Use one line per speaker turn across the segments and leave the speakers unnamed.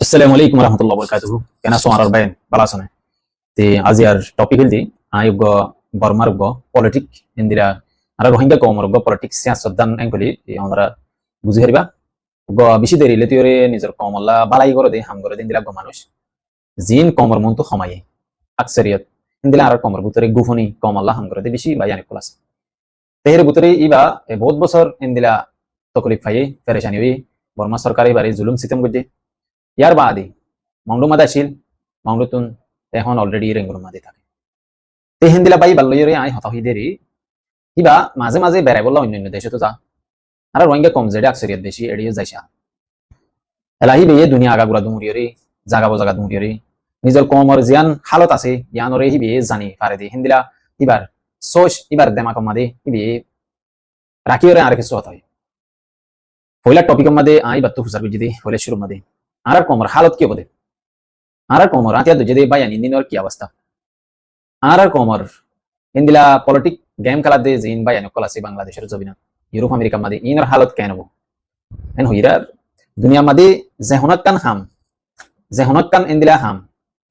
আসসালামু আলাইকুম রহমতুল্লাহ বরকাতুহু কেন আছো আর ভাই ভালো আছো না তে আজি আর টপিক হিলদি আয়োগ বর্মার পলিটিক ইন্দিরা আর রোহিঙ্গা কমর পলিটিক্স সিয়াসতদান এঙ্গলি আমরা বুঝি হারিবা বেশি দেরি লেতিওরে নিজের কমল্লা বালাই করে দে হাম করে দিন দিলা মানুষ জিন কমর মন তো খমায়ে আকসারিয়ত ইন্দিলা আর কমর ভিতরে গুফনি কমল্লা হাম করে দে বেশি বাইয়ানি প্লাস তেহের ভিতরে ইবা বহুত বছর ইন্দিলা তকলিফ ফাইয়ে পেরেশানি হই বর্মা সরকারি বাড়ি জুলুম সিস্টেম করছে ইয়ার বাদে মংডুমাদা ছিল মংডুতুন এখন অলরেডি রেঙ্গুরমাদি থাকে তে হিন্দিলা বাই বাল্লয়রে আই হতাহি দেরি কিবা মাঝে মাঝে বেড়াই বললা অন্য দেশে তো যা আর রোহিঙ্গা কম জেডে আকসরিয়ত বেশি এড়িয়ে যাইসা এলাহি বেয়ে দুনিয়া আগাগুড়া দুমুরিয়রে জাগাবো জাগা দুমুরিয়রে নিজের কমর জিয়ান হালত আছে ইয়ানরে হি বেয়ে জানি পারে দি হিন্দিলা ইবার সোশ ইবার দেমা কমাদে ইবে রাখিয়রে আর কিছু হতাই পয়লা টপিক মাদে আই বাত্তু হুসার বিজিদি পয়লা শুরু মাদে আর কমর হালত কি বলে আর কমর আতিয়া দুজে বায়ানি নিনর কি অবস্থা আর কমর ইন্দিলা পলিটিক গেম খেলা দে জিন বায়ানি কলাসি বাংলাদেশের জবিনা ইউরোপ আমেরিকা মাদে ইনর হালত কেন হবো এন হইরার দুনিয়া মাদে জেহনত কান ইন্দিলা হাম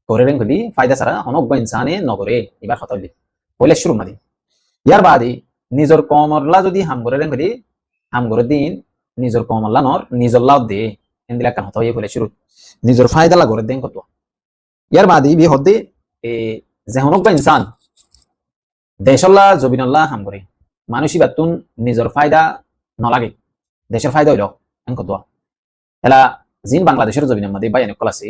করে রেন হলি ফায়দা সারা অনব্য ইনসানে নগরে এবার হতলি পয়লা শুরু মাদে ইয়ার বাদে নিজর কমরলা যদি হাম করে রেন হলি হাম করে দিন নিজর কমরলা নর নিজর লাভ দে ইন্দিলা কান হত হয়ে পয়লা শুরু নিজর ফায়দা লা করে দেন কত ইয়ার বাদে বি হদে এ যেহনক বা ইনসান দেশল্লা জবিনল্লা হাম করে মানুষই বাতুন নিজের ফায়দা নলাগে দেশের ফায়দা হইল এন কত এলা জিন বাংলাদেশের জবিনের মধ্যে বাইয়ান কলাসি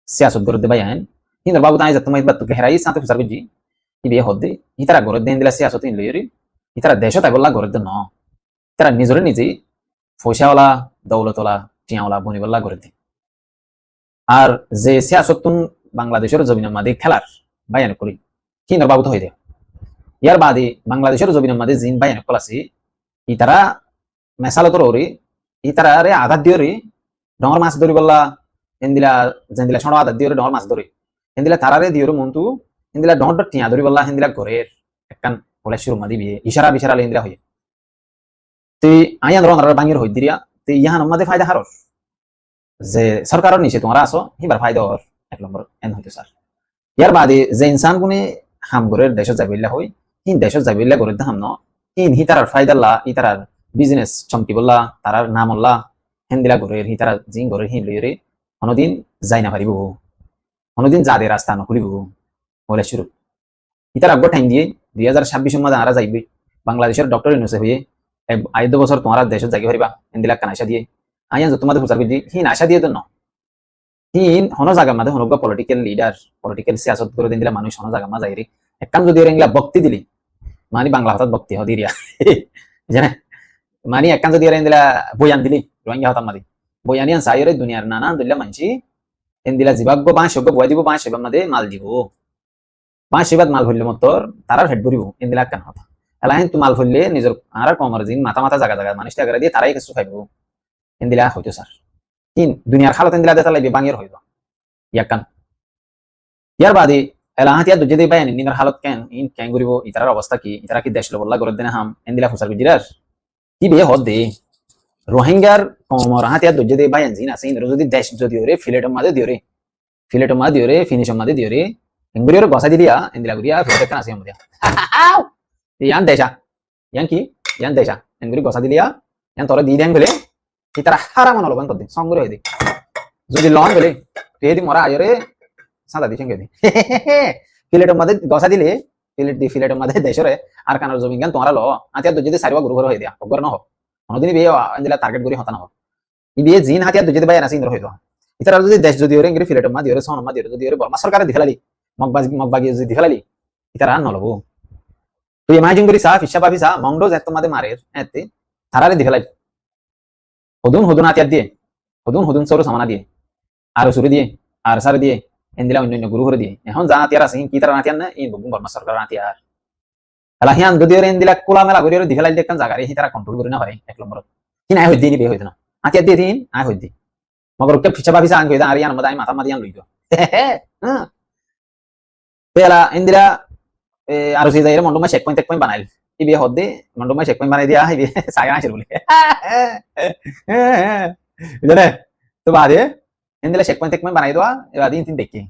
সিয়াসত গরদ বাইয়ান হিন্দর বাবু তাই যাতমাই বাতু গেহরাই সাতে ফুসার গুজি ইবে হদে ইতারা গরদ দেন দিলা সিয়াসত ইন লইরি ইতারা দেশ তাই বললা গরদ ন তারা নিজরে নিজে পয়সাওয়ালা দৌলতওয়ালা টিয়াওয়ালা বনিবল্লা গরদ আর যে সিয়াসতুন বাংলাদেশের জমিনের মাঝে খেলার বায়ান করি হিন্দর বাবু তো হয়ে দেয় ইয়ার বাদে বাংলাদেশের জমিনের মাঝে জিন বায়ান কলাসি ইতারা মেসালতর ওরি ইতারা রে আধার দিয়ে রে ডর মাছ ধরি বললা এন্দিলা জেন্দিলা ছোট আধার দিয়ে ডর মাছ ধরে এন্দিলা তারারে দিয়ে মন্তু এন্দিলা ডর টিয়া ধরি বললা হেন্দিলা ঘরের একখান বলে শুরু মাদি বিয়ে ইশারা বিশারা এন্দিলা হয়ে তুই আইয়ান রনার বাঙির হই দিরিয়া তুই ইহান মাঝে ফায়দা হারস যে সরকারের নিচে তোমরা আসো হিবার ফায়দা হর এক নম্বর এন হইতো স্যার ইয়ার বাদে যে ইনসান গুনে হাম গরের দেশ যাবিল্লা হই হিন দেশ যাবিল্লা গরে হাম ন হিন হি তারার ফায়দাল্লা ই তারার বিজনেস চমকি বললা তারার নাম হল্লা হেন্দিলা গরের হি তারা জিং গরের হিন লইরে কোনদিন যাই না পারিব কোনদিন যাদে রাস্তা নখুলিব বলে শুরু ইতার আগ্য টাইম দিয়ে 2026 মধ্যে আরা যাইবে বাংলাদেশের ডক্টর ইউনুসে হয়ে 5 বছর তোমরা দেশত যাই পারিবা হেন্দিলা কানাইসা দিয়ে আইয়া তোমাদের হুসার বুঝি হিন আশা দিয়ে তো ন হিন হন জায়গা মাঝে হনক পলিটিক্যাল লিডার পলিটিক্যাল সিয়াসত করে দিন দিলা মানুষ হন জায়গা মা যাইরে একখান যদি এঙ্গলা বক্তি দিলি মানে বাংলা হঠাৎ বক্তি হদিরিয়া জানে মানে একখান যদি এরেন দিলা বয়ান দিলি রোহিঙ্গা হতাম মাদি বয়ানিয়ান সাইরে দুনিয়ার নানা দিলা মানছি এন দিলা জিবাগ্য বাঁ সব্য বয় দিব বাঁ সেবার মাদে মাল দিব বাঁ সেবাদ মাল ভরলে মতর তারার হেড ভরিব এন দিলা একখান হতা এলাহিন তু মাল ভরলে নিজের আর কমর দিন মাথা মাথা জায়গা জায়গা মানুষ টাকা দিয়ে তারাই কিছু খাইব এন দিলা হইতো স্যার তিন দুনিয়ার হালত এন দিলা দেতা লাগবে বাঙের হইব ইয়াকান ইয়ার বাদে এলাহাতিয়া দুজে দে বাইন নিনর হালত কেন ইন কেন করিব ইতারার অবস্থা কি ইতারা কি দেশ লবল্লা গরদ দেনা হাম এন্দিলা ফুসার গুজিরার কি বে হদ দে রোহিঙ্গার কমর হাতিয়া দুজে দে বাইন জিন আছে ইনর যদি দেশ যদি ওরে ফিলেটম মাদে দিওরে ফিনিশম মাদে দিওরে এঙ্গুরিয়র গসা দিলিয়া এন্দিলা গুরিয়া ফিলেট কান আছে আমদিয়া ইয়ান দেশা ইয়ান দেশা এঙ্গুরি গসা দিলিয়া ইয়ান তোরা দি দেন বলে ইতারা হারা মন লবন কর দে সংগ্রহ হই দে যদি লন বলে তেদি মরা আয়রে সাদা দিছেন গেদি ফিলেটের মধ্যে গসা দিলে ফিলেটের মধ্যে দেশরে আর কানার জমি গান তোমরা ল আতিয়া যদি সারিবা গুরু হয়ে দিয়া অগর ন হোক অনদিন বিয়ে আন্দিলা টার্গেট করি হতা না হোক ই বিয়ে জিন হাতিয়া যদি বাই আনাসি ইন্দ্র হইতো ইতারা যদি দেশ যদি ওরে ইংরে ফিলেটের মধ্যে ওরে সন মধ্যে যদি ওরে বর্মা সরকারে দিখালি মগবাগি যদি দিখালি ইতারা ন লবো তুই ইমাজিন করি সাফ হিসাব আফিসা মংডো যেত মাদে মারের এতে তারারে দিখালাই হদুন আতিয়া দিয়ে হদুন সরো সামানা দিয়ে আর সুরে দিয়ে আর সারে দিয়ে এন্দিলা অন্য গুরু করে দিয়ে এখন যা আতিয়ার আছে কি তারা আতিয়ার না এই বগুম বর্মা সরকার আতিয়ার এলা হিয়ান যদি এন্দিলা কোলা মেলা করে দিখালাই দেখতাম জায়গা হি তারা কন্ট্রোল করে না পারে এক নম্বর কি নাই হই দিনি বে হইতো না আতিয়ার দিয়ে দিন আই হই দি মগর কে ফিচা ভাবিসা আন কইদা আর ইয়ান মদাই মাথা মাদিয়ান লইতো হ্যাঁ পেলা এন্দিলা আর সে যাইরে মন্ডমা চেক পয়েন্ট বানাইল ইবে হদে মন্ডমা চেক পয়েন্ট বানাই দিয়া ইবে সাগা আসির বলে জানে তো বাদে এন্দিলা শেক পয়েন্ট টেকপয়েন্ট বানাই দেওয়া এবার দিন তিন দেখি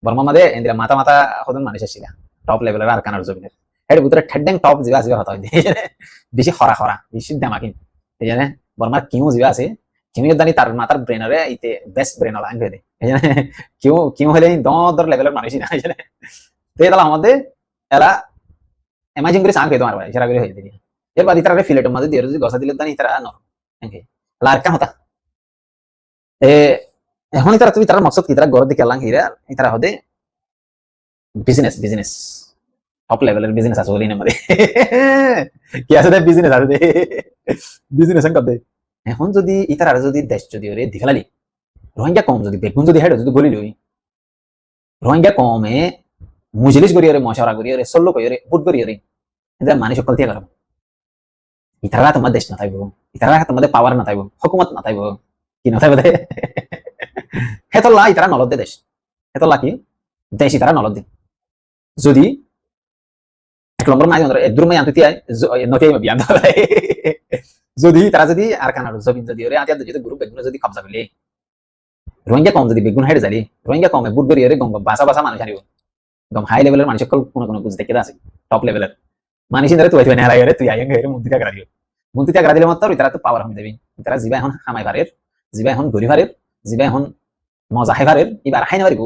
বর্মা মাদে এন্দিলা মাথা মাথা হদন মানুষ আসিলা টপ লেভেলের আর কানার জমিনের এর ভিতরে ঠেড্ডেং টপ জিবা জিবা হতা বেশি খরা খরা বেশি দামাকিন এই জানে বর্মার কিউ জিবা আছে কিউ দানি তার মাথার ব্রেনরে ইতে বেস্ট ব্রেন হলা আঙ্গে দে এই জানে কিউ কিউ হলে দর লেভেলের মানুষই না এই জানে তো এটা আমাদের এলা এমাজিন করে সাং খেতে মারবা ইশারা করে হয়ে দিই এর বাদ ইতারা ফিলেটের মাঝে দিয়ে যদি গসা দিলে দানি ইতারা ন ওকে লার কান হতা এ এখন ইতারা তুমি তার মকসদ কি তারা গড় দিকে লাং হিরা ইতারা হদে বিজনেস বিজনেস টপ লেভেলের বিজনেস আছে বলি না আমাদের কি আছে বিজনেস আছে বিজনেস করতে এখন যদি ইতারা যদি দেশ যদি ওরে দিখালি রোহিঙ্গা কম যদি বেগুন যদি হেড যদি গলি লই রোহিঙ্গা কমে মুজলিস করি ওরে মশারা করি ওরে সল্লো করি ওরে বুট করি ওরে এদের মানুষ সকল দিয়ে করব ইতারা তোমার দেশ না থাকবো ইতারা তোমাদের পাওয়ার না থাকবো হুকুমত না থাকবো কি না থাকবে হেতল্লা ইতারা নলদ দেশ হেতল্লা কি দেশ ইতারা নলদ যদি এক নম্বর মাই একদম মাই আনতে নতে বিয়ান যদি তারা যদি আর কানার জমিন যদি ওরে আতিয়া যদি গ্রুপ বেগুন যদি কবজা করলে রোহিঙ্গা কম যদি বেগুন হেড যালি রোহিঙ্গা কমে বুট করি ওরে গম বাসা বাসা মানুষ আনিব গম হাই লেভেলের মানুষ সকল কোনো বুঝ দেখে আছে টপ লেভেলের মানুষ ধরে তুই তুই নেহারা তুই আইন গেরে মন্ত্রী করা দিও মন্ত্রী করা দিলে মাত্র তারা তো পাওয়ার হয়ে যাবে তারা জিবা এখন হামাই ভারের জিবা এখন গরি ভারের জিবা এখন মজা হাই ভারের এবার হাই না পারিব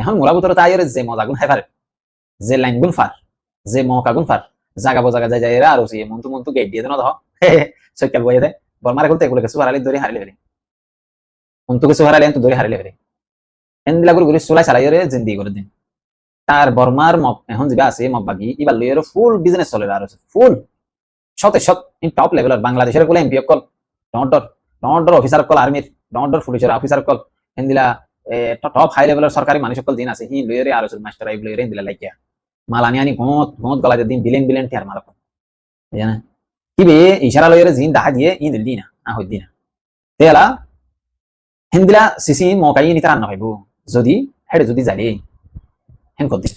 এখন মোরা বুতর তাই যে মজা গুণ হাই ভারের যে লাইন গুণ ফার যে মকা গুণ ফার জাগা বজাগা যায় যায় আর ওসি মন্তু মন্তু গেট দিয়ে দেন ধ সৈকাল বইয়ে দেয় বর্মারে করতে এগুলো কিছু হারালি ধরে হারিলে ফেলে মন্তু কিছু হারালি তো ধরে হারিলে ফেলে এনদিলা করে ঘুরে সোলাই চালাই রে জিন্দি করে দিন তার বর্মার এখন যা আছে মগবাগি এবার লইয়ের ফুল বিজনেস চলে আর ফুল শতে শত টপ লেভেলের বাংলাদেশের কোলে এমপি কল ডর অফিসার কল আর্মির ডর পুলিশের অফিসার কল এনদিলা টপ হাই লেভেলের সরকারি মানুষ সকল দিন আছে হি লইয়ের আর মাস্টার আইব লইয়ের এনদিলা লাইকিয়া মাল আনি আনি গত গত গলা দিন বিলেন বিলেন টিয়ার মাল জানা কি বে ইশারা লইয়ের জিন দাহা দিয়ে ই দিল দিনা আ হই দিনা তেলা হেন্দিলা সিসি মকাই নি তার না হইব যদি হেড যদি যাইলে হেন কদি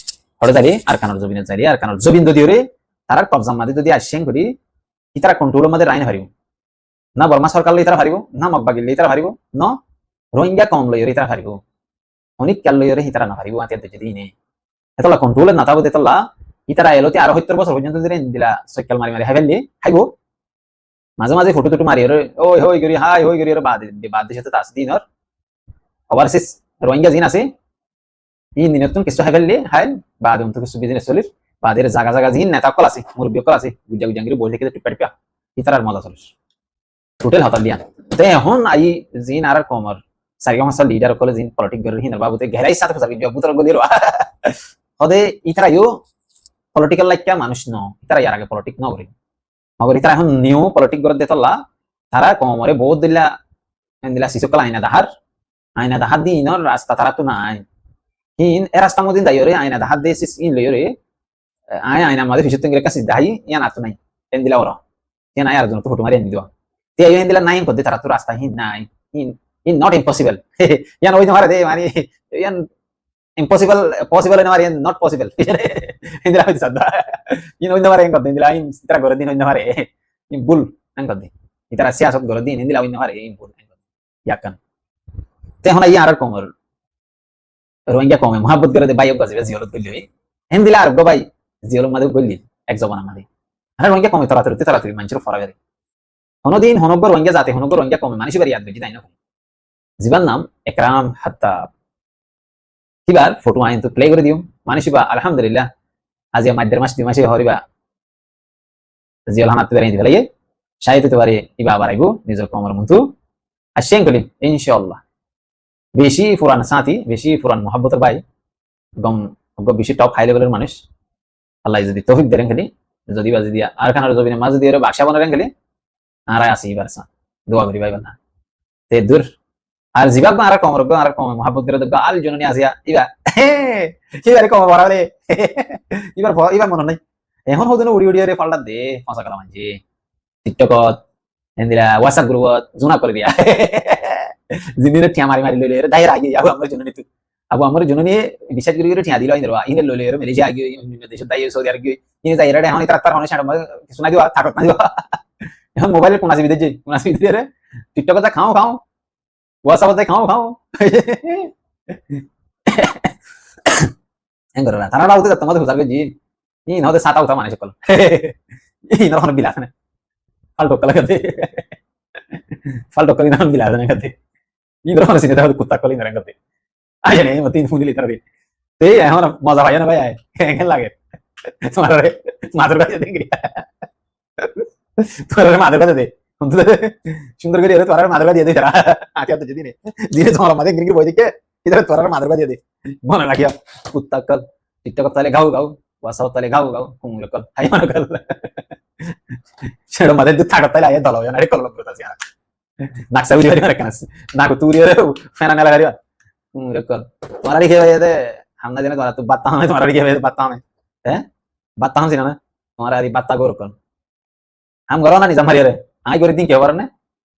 হড়ে যাইলে আর কানার জবিনে যাইলে আর কানার জবিন যদি ওরে তার কবজা মাদি যদি আসেন করি ইতারা কন্ট্রোলের মধ্যে রাইন হারিব না বর্মা সরকার লই তারা হারিব না মগবাগি লই তারা হারিব ন রোহিঙ্গা কম লইয়ের তারা হারিব অনেক কাল লইয়ের হিতারা না হারিব আতিয়া যদি নে এতলা কন্ট্রোলের না থাকবে তেতলা ইতারা এলোতে আরো 70 বছর পর্যন্ত দিলেন দিলা সকাল মারি মারি হাইবেলি হাইব মাঝে মাঝে ফটো টটো মারি ওই হই গরি হাই হই গরি বাদ দেশে তো তাস দিন আর ওভারসিস রোহিঙ্গা জিন আছে এই দিনতুন কিছু হাইবেলি হাই বাদ উন তো কিছু বিজনেস চলির বাদের জায়গা জায়গা জিন নেতা কল আছে মুরব্বি কল আছে গুজা গুজাঙ্গির বই থেকে টিপা টিপা ইতারার মজা চলিস টোটাল হাতাল দিয়া তে এখন আই জিন আর কমর সারিগা মাসা লিডার কল জিন পলিটিক গরি হিনার বাবুতে গেরাই সাথে সাথে বিয়াবুতর গলির হদে ইতারা ইউ পলিটিক্যাল লাইকা মানুষ ন ইতারা ইয়ার আগে পলিটিক ন করি মগর ইতারা এখন নিউ পলিটিক করে দেতলা তারা কমরে বহুত দিলা শিশুকাল আইনা দাহার দিন রাস্তা তারা তো নাই ইন এ রাস্তা মদিন দাইরে আইনা দাহার দে সিস ইন লইরে আইনা মাঝে ফিসুত ইংরে কাছে দাই ইয়া না তো নাই এন দিলা ওরা ইয়া নাই আর জন তো ফটো মারি এন দিও তে ইয়া দিলা নাই কদে তারা তো রাস্তা হিন নাই ইন নট ইম্পসিবল ইয়া ওই মারে দে মানে ইয়ান impossible possible na marian not possible indira hoy sadda in oinda mare engkod indira in itara gore din oinda mare in bull engkod itara siyasat gore din indira oinda mare in bull engkod yakan te hona yar komor rohingya kome mohabbat gore de bayo gaze ziyarat golli indila ar go bay ziyarat made golli ek jabana made ana rohingya kome taratari manchiro fara gare hono din honogor rohingya jate honogor rohingya kome manishi bari yad beji dai na jiban nam ekram hatta এবার photo আইন তো play করে দিও মানিসিবা আলহামদুলিল্লাহ আজি মাদ্দের মাস দিমাসে হরিবা জিয়াল হানাত বেরাই দিবে লাগে শাহিদ হতে পারে ইবা আবার আইবো নিজের কমর মন্তু আসেন কলি ইনশাআল্লাহ বেশি ফুরান সাথী বেশি ফুরান মোহাব্বতের ভাই গম বেশি টপ হাই লেভেলের মানুষ আল্লাহ যদি তৌফিক দেন খালি যদি বাজি দিয়া আর খানার জমিনে মাঝে দিয়ে বাক্সা বানারেন খালি আর আসি এবার সা দোয়া করি ভাই বানা তে দূর আর জিবাক আর কম মোহাব্বত করে দেব আল জননী আসিয়া ইবা এবারে কম বরাবরে এবার মনে নাই এখন হদিন উড়ি উড়িয়ে পাল্টা দে ফাঁসা করা মানছি টিকটকত এন্দিরা হোয়াটসঅ্যাপ গ্রুপত জোনা করে দিয়া জিনিরে ঠিয়া মারি মারি লইলে দাইরা আগে আবু আমার জননী তুই আবু আমার জননী বিশ্বাস করে ঠিয়া দিল ইন্দরা ইনে লইলে মালয়েশিয়া আগে বিভিন্ন দেশ দাই সৌদি আরব ইনে দাইরা এখন তার হনে সাড়া কিছু না দিবা থাকত না দিবা এখন মোবাইলে কোন আসি বিদেশ টিকটকত খাও WhatsApp খাও খাও ಹೆಂಗರ ತನಡ ಆಗುತ್ತೆ ತಮ್ಮದು ಹುಜಾರ್ಗೆ ಜಿ ಈ ನೌದೆ ಸಾತಾ ಉತಾ ಮಾನೆ ಶಕಲ್ ಈ ನರ ಹನ ಬಿಲಾಸನೆ ಫಾಲ್ಟೋ ಕಲ ಕತೆ ಫಾಲ್ಟೋ ಕಲಿ ನಾನು ಬಿಲಾಸನೆ ಕತೆ ಈ ನರ ಹನ ಸಿನೆ ಕುತ್ತಾ ಕಲಿ ನರ ಕತೆ ಆಯನೆ ಮತ್ತೆ ಇನ್ ಫುಂದಿಲಿ ತರದಿ ते हमारा मजा भाई ना भाई आए क्या लगे तुम्हारा माधुर का देंगे तुम्हारा माधुर का दे सुंदर करिए तुम्हारा माधुर का दे दे जरा आते आते जल्दी ने धीरे तुम्हारा माधुर गिर बोल के इधर तुम्हारा माधुर का दे दे मन लगा क्या कुत्ता कल टिकटॉक तले गाओ गाओ वासाव तले गाओ गाओ कुंग कल हाय मन कल शेड मध्ये दूध थाकत तले आये दलाव या नारे कल करता यार नाक सावरी वाली मरकनस नाक तूरी फैन आने लगा कुंग कल तुम्हारा लिखे भाई दे हमने देने तुम्हारा तो बात हमें तुम्हारा लिखे भाई बात हमें हैं बात हम सिना ना तुम्हारा अरे बात गोर कल हम गरो ना निजाम हरियर आई गोरी दिन क्या वरने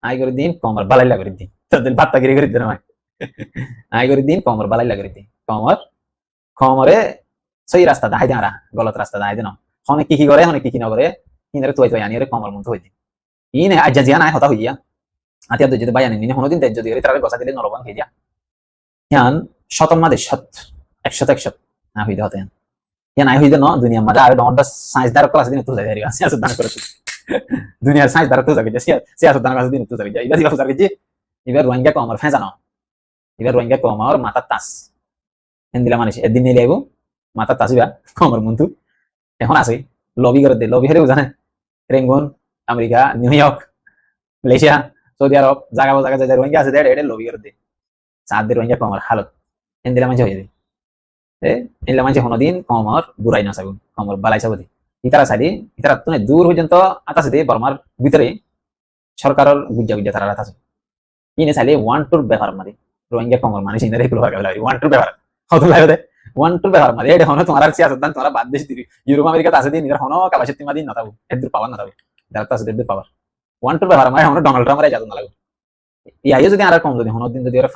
आई गोरी दिन कमर बालाई लग रही थी तो दिन बात गिरी गिरी दिन में आई गोरी दिन कमर बालाई लग रही थी कमर कमरे सही रास्ता दाई दे रहा गलत रास्ता दाई देना होने की करे होने की न करे इनरे तो यानी रे कमर मुंत होती इने आज जिया ना होता हुई आते तो जद बायानी ने होनो दिन तेज जदी रे तारे गोसा दिले नरबान हे दिया यान शतम मादे शत 100 ना हुई होते हैं या ना हुई न दुनिया मध्ये आरे डॉट साइंस दार क्लास दिन तू जाई रे सियासत दान करत दुनिया साइंस दार तू जागे सियासत दान क्लास दिन तू जागे इबा दिबा जागे जी इबा रोहिंग्या कमर फे जानो इबा रोहिंग्या कमर माता तास एंदिला मानिस एदिन ने लेगो माता तासिबा कमर मुंतु এখন আছে লবি করে দে লবি হেরে জানে রেঙ্গন আমেরিকা নিউইয়র্ক মালয়েশিয়া সৌদি আরব জায়গা জায়গা জায়গা রোহিঙ্গা আছে দেড় এডে লবি করে দে সাত দে রোহিঙ্গা কমর হালত এন্দিলা মাঝে হয়ে যায় এন্দিলা মাঝে হনো দিন কমর বুড়াই না সাবু কমর বালাই সাবু ইতারা সাইডে ইতারা তুনে দূর পর্যন্ত আতাছে দে বর্মার ভিতরে সরকারের গুজ্জা গুজ্জা তারা আছে ইনে সাইডে ওয়ান টুর ব্যবহার মারি রোহিঙ্গা কমর মানে সিনে রেগুলো ভাগে লাগে ওয়ান টুর ব্যবহার হতো লাগে দে ওয়ান টুর ব্যবহার মারি এটা হনো তোমার সিয়াসত দান তোমার বাদ দেশ দিবি ইউরোপ আমেরিকা আছে দিন হনো কাবাশতি মাদিন না তাবু এদুর পাওয়ার না তাবু দাঁড়াতে আছে এদুর পাওয়ার ওয়ান টুর ব্যবহার মারি হনো ডোনাল্ড ট্রাম্পের যাতো না লাগে ইয়াই যদি আর কম যদি হনো দিন যদি ওরা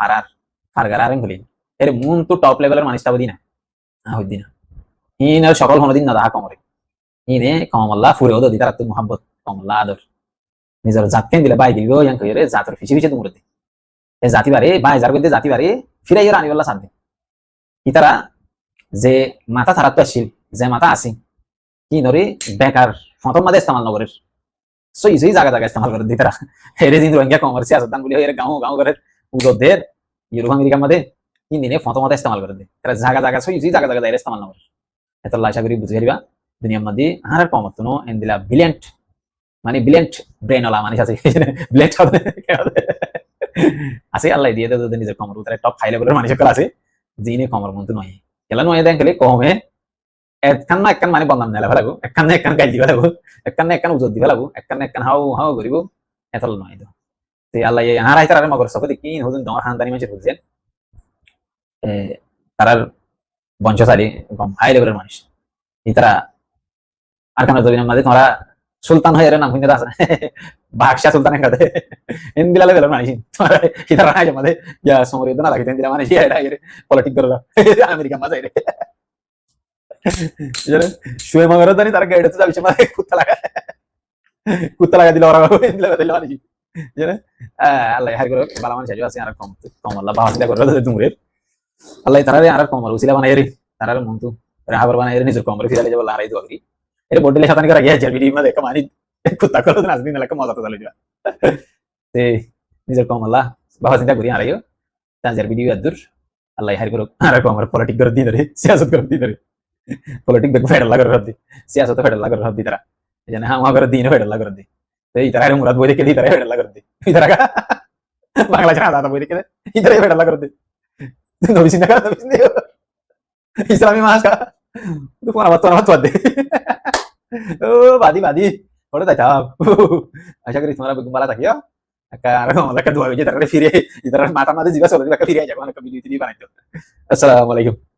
ফারগার আরেন বলি এর মুন তো টপ লেভেলের মানুষটা বদি না হই দিনা ইন সকল হনো দিন না দা কমরে ইনে কমল্লা ফুরেও দি তারা তো মোহাব্বত কমল্লা আদর নিজের জাতকে দিলে বাই দিগো ইয়াং কইরে জাতর ফিসি ফিসি তুমরতে এ জাতি বারে বাই জার কইতে জাতি বারে ফিরাই রানি বল্লা সাথে ইতারা যে মাথা থারাত আসিল যে মাথা আসি কি নরে বেকার ফটো মাদে ইস্তেমাল নগরের সই সই জায়গা জায়গা ইস্তেমাল করে দিতারা হেরে দিন রোহিঙ্গা কমার্সিয়াল দান বলি এর গাঁও গাঁও করে উজদের ইউরোপ আমেরিকা মাদে তিন দিনে ফটো মাদে ইস্তেমাল করে দে তারা জায়গা জায়গা সই সই জায়গা জায়গা দাইরে ইস্তেমাল নগর এত আশা করি বুঝে গেলিবা দুনিয়ার মধ্যে আর কমতনো এন্দিলা ব্রিলিয়ান্ট মানে ব্রিলিয়ান্ট ব্রেন ওলা মানুষ আছে ব্রিলিয়ান্ট আছে আল্লাহ দিয়ে দে নিজের কমর উতরে টপ হাই লেভেলের মানুষ আছে যিনি কমর মন্ত নয় কেলা নয় দেন খেলে কমে একখান না একখান মানে বদনাম নেলা ফেলাবো একখান না একখান গাইল দিবা লাগবো একখান না একখান উজত দিবা লাগবো একখান না একখান হাও হাও করিব এতল নয় তো আল্লাহ আর আইতার আর মগর সকলে কি হুজুন তোমার খানদানি মানুষ বুঝছেন তারার বংশধারী কম হাই লেভেলের মানুষ ইতারা আর কেন জমিনের মাঝে তোমরা সুলতান হয়ে নাম শুনতে আছে বাদশাহ সুলতানের কাছে এন্দিলা লেভেলের মানুষ তোমরা ইতারা হাই মাঝে ইয়া সমরিদ না লাগে এন্দিলা মানে ইয়া এর পলিটিক্স করলো আমেরিকা মাঝে রে জানেন শুয়ে মগর দানি তার গাইড তো যাবে মানে কুত্তা লাগা দিল ওরা এন্দিলা দিল মানে জানেন আল্লাহ হার করে বালা মানুষ আছে আর কম কম আল্লাহ বাহাসিলা করে তুমরে আল্লাহ তারারে আর কম উসিলা বানাই রে তারার মন্তু রাহাবার বানাই রে নিজের কমরে ফিরালে যাব লারাই দোয়া করি এর বডলে শতানি করে গিয়া ভিডিও মধ্যে কমানি কুত্তা করে না দিন লাগা মজা তো চালু যা তে নিজের কম আল্লাহ বাবা চিন্তা করি আরাইও তাজার ভিডিও আদুর আল্লাহ হার করে আর কম আর পলিটিক্স করে দিন রে সিয়াসত করে দিন রে পলিটিক্স দেখো ফেডাল লাগা করে দি সিয়াসত ফেডাল লাগা করে দি তারা জানে হ্যাঁ করে দিন ফেডাল লাগা করে দি এই তারা মুরাদ বই দেখে দি তারা ফেডাল লাগা করে দি ইতারা বাংলা জানা দাদা বই দেখে ইতারা ফেডাল লাগা করে দি নবী সিনা কা নবী সিনা ইসলামী মাসকা তোমার আমার তো দে ও বাদি বাদি ওটা তাই আশা করি তোমরা ভালো থাকিও একটা দোয়া হয়ে যায় তারপরে ফিরে ইতার মাথা মাঝে জিজ্ঞাসা করে ফিরে যাবো একটা ভিডিও বানাইতো আসসালামু আলাইকুম